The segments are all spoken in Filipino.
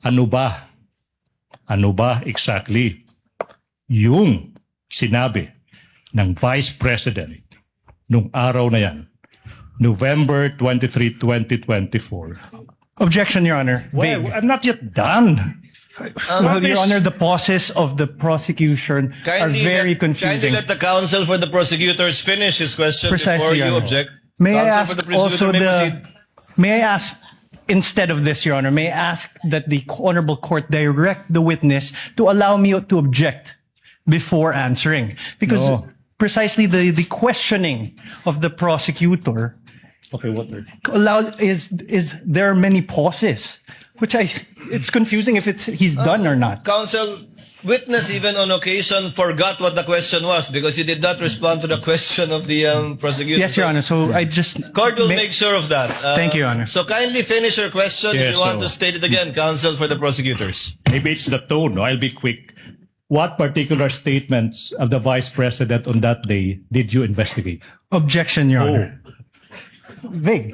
Ano ba? Ano ba exactly yung sinabi ng Vice President nung araw na yan, November 23, 2024? Objection, Your Honor. Well, Vague. I'm not yet done. Well, Your Honor, the pauses of the prosecution are very Kindly confusing. let the counsel for the prosecutors finish his question before Precisely, you Your Honor. object. May I Counsel ask for the prosecutor also may proceed. may I ask, instead of this, Your Honor, may I ask that the Honorable Court direct the witness to allow me to object before answering? Because No. precisely the questioning of the prosecutor Okay, what? is there are many pauses, which it's confusing if he's done or not. Counsel, witness even on occasion forgot what the question was because he did not respond to the question of the prosecutor. Yes, Your Honor. So I just Court will make sure of that. Thank you, Your Honor. So kindly finish your question Yes, if you want so- to state it again, counsel for the prosecutors. Maybe it's the tone. No? I'll be quick. What particular statements of the Vice President on that day did you investigate? Objection, Your Honor. Vague.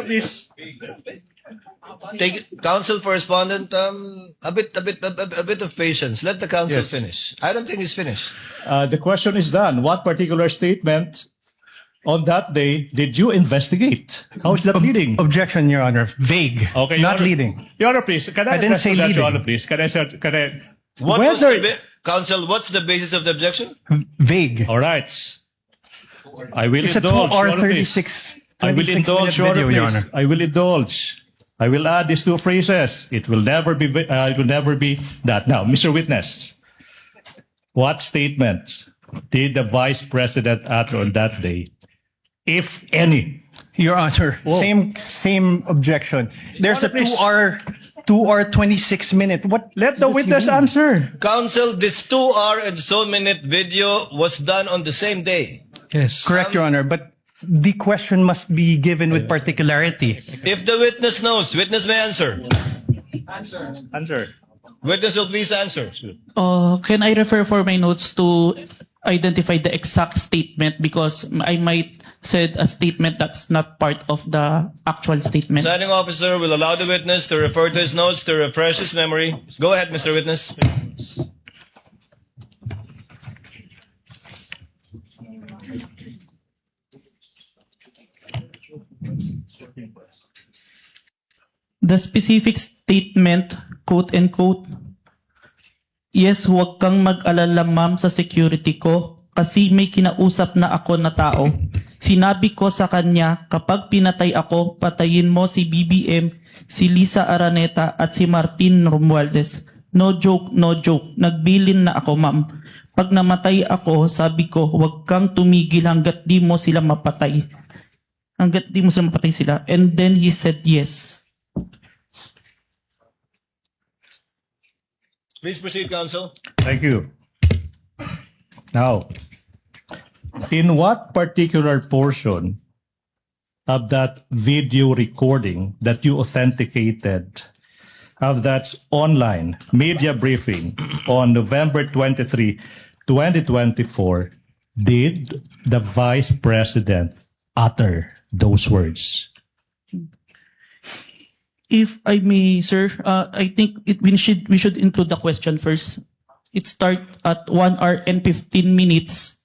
Please. Take counsel for respondent. A bit of patience. Let the counsel Yes. finish. I don't think he's finished. The question is done. What particular statement on that day did you investigate? How is that leading? Objection, Your Honor. Vague. Okay, Your Not Honor. leading. Your Honor, please. Can I I didn't address say to that, leading. Your Honor, please? Can I? What was Whether- counsel? What's the basis of the objection? Vague. All right. I will It's a 2 indulge. Your hour Honor, please. 36 I will 26 indulge, minute Your Honor, video, Your please. Honor. I will indulge. I will add these two phrases. It will never be. It will never be that. Now, Mr. Witness, what statements did the Vice President utter on that day, if any? Your Honor, Whoa. same objection. There's Your a Honor, 2 hour 26 minute. What? Let the does he witness mean? answer. Counsel, this 2 hour and so minute video was done on the same day. Yes. Correct, Your Honor, but the question must be given with particularity. If the witness knows, witness may answer. Answer. Witness will please answer. Can I refer for my notes to identify the exact statement because I might said a statement that's not part of the actual statement. Presiding officer will allow the witness to refer to his notes to refresh his memory. Go ahead, Mr. Witness. The specific statement, quote unquote, yes, huwag kang mag-alala ma'am sa security ko kasi may kinausap na ako na tao. Sinabi ko sa kanya, kapag pinatay ako, patayin mo si BBM, si Lisa Araneta at si Martin Romualdez. No joke, no joke. Nagbilin na ako ma'am. Pag namatay ako, sabi ko, huwag kang tumigil hanggat di mo sila mapatay. Hanggat di mo sila mapatay sila. And then he said yes. Please proceed, counsel. Thank you. Now, in what particular portion of that video recording that you authenticated of that online media briefing on November 23, 2024, did the Vice President utter those words? If I may, sir, I think we should include the question first. It start at 1 hour and 15 minutes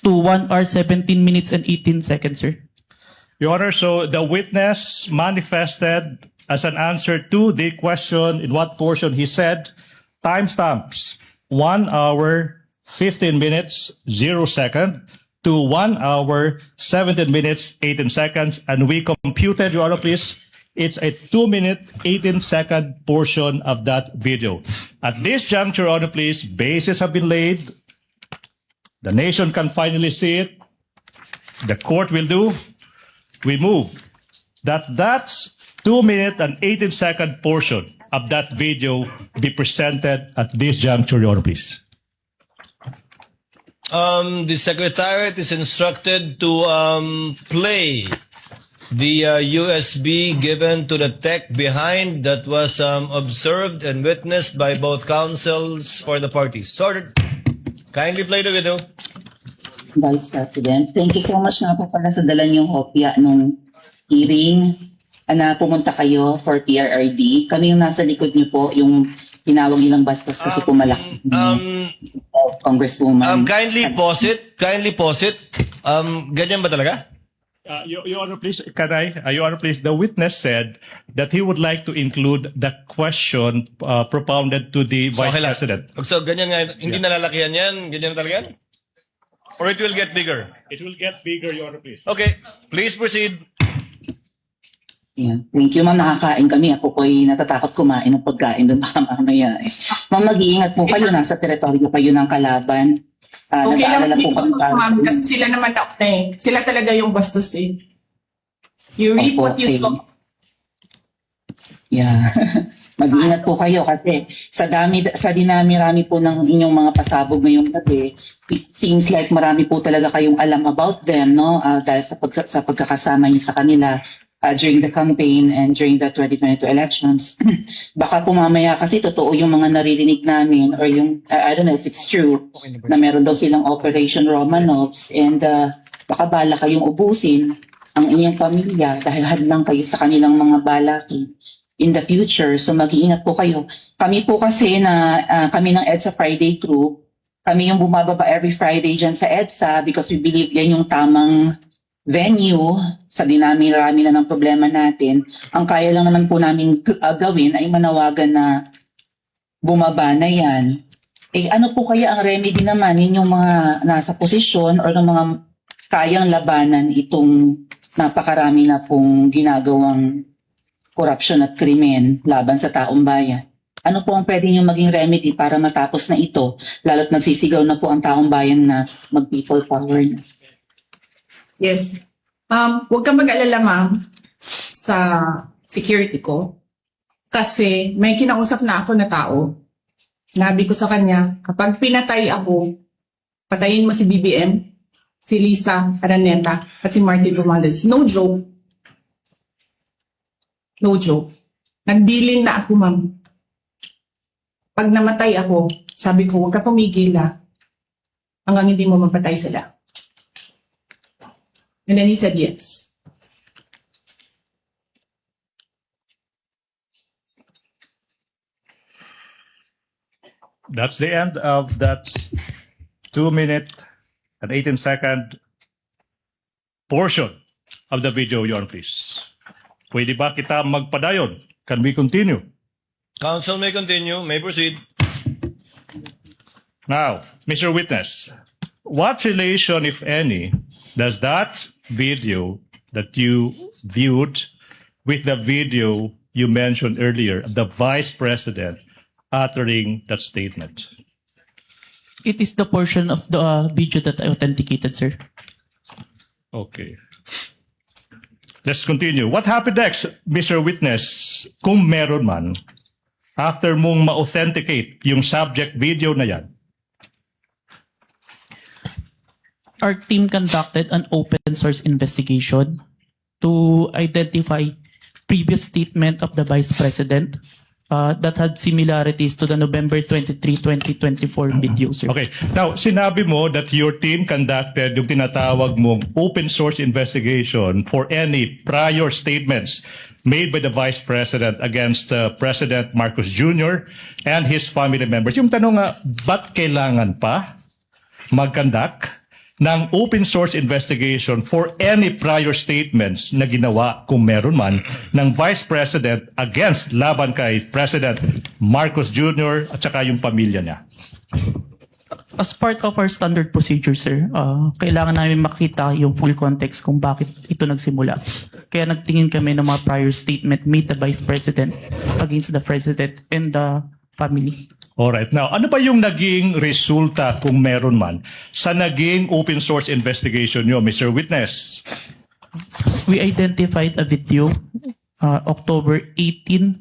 to 1 hour 17 minutes and 18 seconds, sir. Your Honor, so the witness manifested as an answer to the question in what portion he said, timestamps 1 hour 15 minutes 0 second to 1 hour 17 minutes 18 seconds, and we computed, Your Honor, please, it's a 2-minute 18-second portion of that video. At this juncture, Your Honor, please, bases have been laid. The nation can finally see it. The court will do. We move that's 2-minute and 18-second portion of that video be presented at this juncture, Your Honor, please. The Secretariat is instructed to play the USB given to the tech behind that was observed and witnessed by both counsels for the parties. Sorted. Kindly play the video. Vice President, thank you so much nga po pala sa dala niyong hopya nung hearing. na pumunta kayo for PRRD. Kami yung nasa likod niyo po, yung tinawag nilang bastos kasi po malaki. Congresswoman. Kindly pause it. Ganyan ba talaga? Your Honor, please, Your Honor, please, the witness said that he would like to include the question propounded to the Vice Okay lang. President. So, ganyan nga. Hindi nalalakihan yan? Ganyan na talaga yan? Or it will get bigger? It will get bigger, Your Honor, please. Okay. Please proceed. Yeah. Thank you, ma'am. Nakakain kami. Ako po'y natatakot kumain ng pagkain doon baka mamaya. Ma'am, mag-iingat po kayo. Nasa teritoryo kayo ng kalaban. Okay lang Nag-aalala po kami para... ma'am, kasi sila naman na eh. Sila talaga yung bastos eh. You reap Opo, what you okay. sow. Yeah. Mag-iingat po kayo kasi sa dinami-rami po ng inyong mga pasabog ngayong gabi, it seems like marami po talaga kayong alam about them, no? Dahil sa pagkakasama niyo sa kanila during the campaign and during the 2022 elections. Baka po mamaya kasi totoo yung mga naririnig namin or yung, I don't know if it's true, na meron daw silang Operation Romanovs and baka bala kayong ubusin ang inyong pamilya dahil hadlang kayo sa kanilang mga balaki in the future. So mag-iingat po kayo. Kami po kasi kami ng EDSA Friday crew, kami yung bumababa every Friday dyan sa EDSA because we believe yan yung tamang venue sa dinami-rami na ng problema natin. Ang kaya lang naman po namin gawin ay manawagan na bumaba na yan. Eh ano po kaya ang remedy naman ninyong mga nasa posisyon o ng mga kayang labanan itong napakarami na pong ginagawang korupsyon at krimen laban sa taong bayan? Ano po ang pwede nyo maging remedy para matapos na ito? Lalo't nagsisigaw na po ang taong bayan na mag-people power na. Yes. Huwag kang mag-alala, ma'am, sa security ko. Kasi may kinausap na ako na tao. Sinabi ko sa kanya, kapag pinatay ako, patayin mo si BBM, si Lisa Araneta, at si Martin Romualdez. No joke. No joke. Nagbilin na ako, ma'am. Pag namatay ako, sabi ko, huwag ka tumigil hanggang hindi mo mapatay sila. And then he said yes. That's the end of that 2-minute and 18-second portion of the video, Your Honor, please. Pwede ba kita magpadayon? Can we continue? Counsel may continue. May proceed. Now, Mr. Witness, what relation, if any, does that video that you viewed with the video you mentioned earlier, the Vice President uttering that statement? It is the portion of the video that I authenticated, sir. Okay. Let's continue. What happened next, Mr. Witness, kung meron man, after mong ma-authenticate yung subject video na yan? Our team conducted an open source investigation to identify previous statement of the Vice President that had similarities to the November 23, 2024 video, sir. Okay. Now, sinabi mo that your team conducted yung tinatawag mong open source investigation for any prior statements made by the Vice President against President Marcos Jr. and his family members. Yung tanong nga, ba't kailangan pa mag-conduct ng open source investigation for any prior statements na ginawa, kung meron man, ng Vice President against laban kay President Marcos Jr. at saka yung pamilya niya? As part of our standard procedure, sir, kailangan namin makita yung full context kung bakit ito nagsimula. Kaya nagtingin kami ng mga prior statement made the Vice President against the President and the family. Alright. Now, ano ba yung naging resulta, kung meron man, sa naging open source investigation nyo, Mr. Witness? We identified a video, October 18,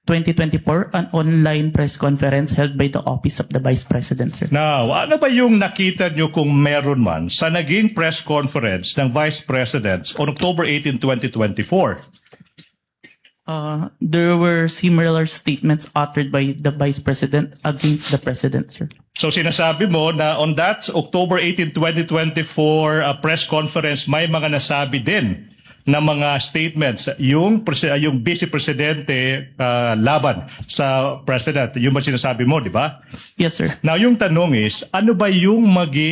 2024, an online press conference held by the Office of the Vice President, sir. Now, ano ba yung nakita nyo, kung meron man, sa naging press conference ng Vice President on October 18, 2024? There were similar statements uttered by the Vice President against the President, sir. So sinasabi mo na on that October 18, 2024 press conference, may mga nasabi din ng mga statements yung Vice Presidente laban sa President. Yung ba sinasabi mo, di ba? Yes, sir. Now, yung tanong is, ano ba yung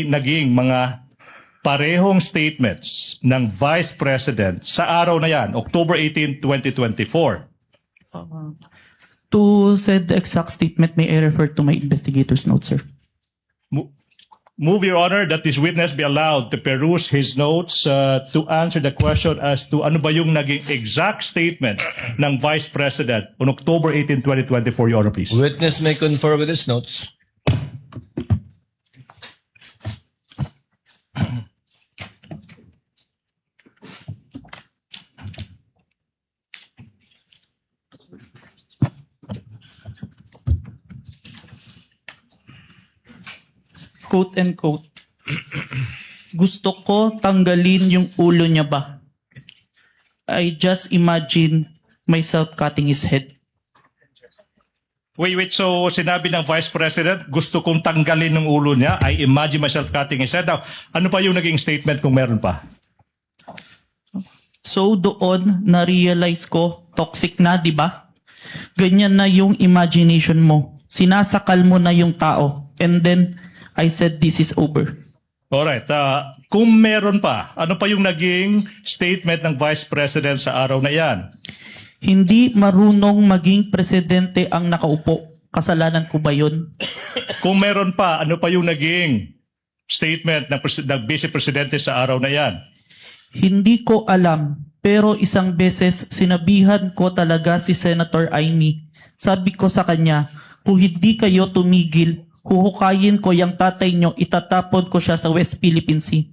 naging mga parehong statements ng Vice President sa araw na yan, October 18, 2024? To said the exact statement, may I refer to my investigator's notes, sir? Move, Your Honor, that this witness be allowed to peruse his notes to answer the question as to ano ba yung naging exact statement ng Vice President on October 18, 2024, Your Honor, please. Witness may confer with his notes. Quote and quote. Gusto ko tanggalin yung ulo niya ba? I just imagine myself cutting his head. Wait, so sinabi ng Vice President, gusto kong tanggalin ng ulo niya, I imagine myself cutting his head. Now, ano pa yung naging statement kung meron pa? So doon na-realize ko, toxic na, di ba? Ganyan na yung imagination mo. Sinasakal mo na yung tao. And then, I said, this is over. Alright, kung meron pa, ano pa yung naging statement ng Vice President sa araw na yan? Hindi marunong maging presidente ang nakaupo. Kasalanan ko ba yun? Kung meron pa, ano pa yung naging statement ng Vice Presidente sa araw na yan? Hindi ko alam. Pero isang beses, sinabihan ko talaga si Senator Amy. Sabi ko sa kanya, kung hindi kayo tumigil, huhukayin ko yung tatay nyo, itatapon ko siya sa West Philippine Sea.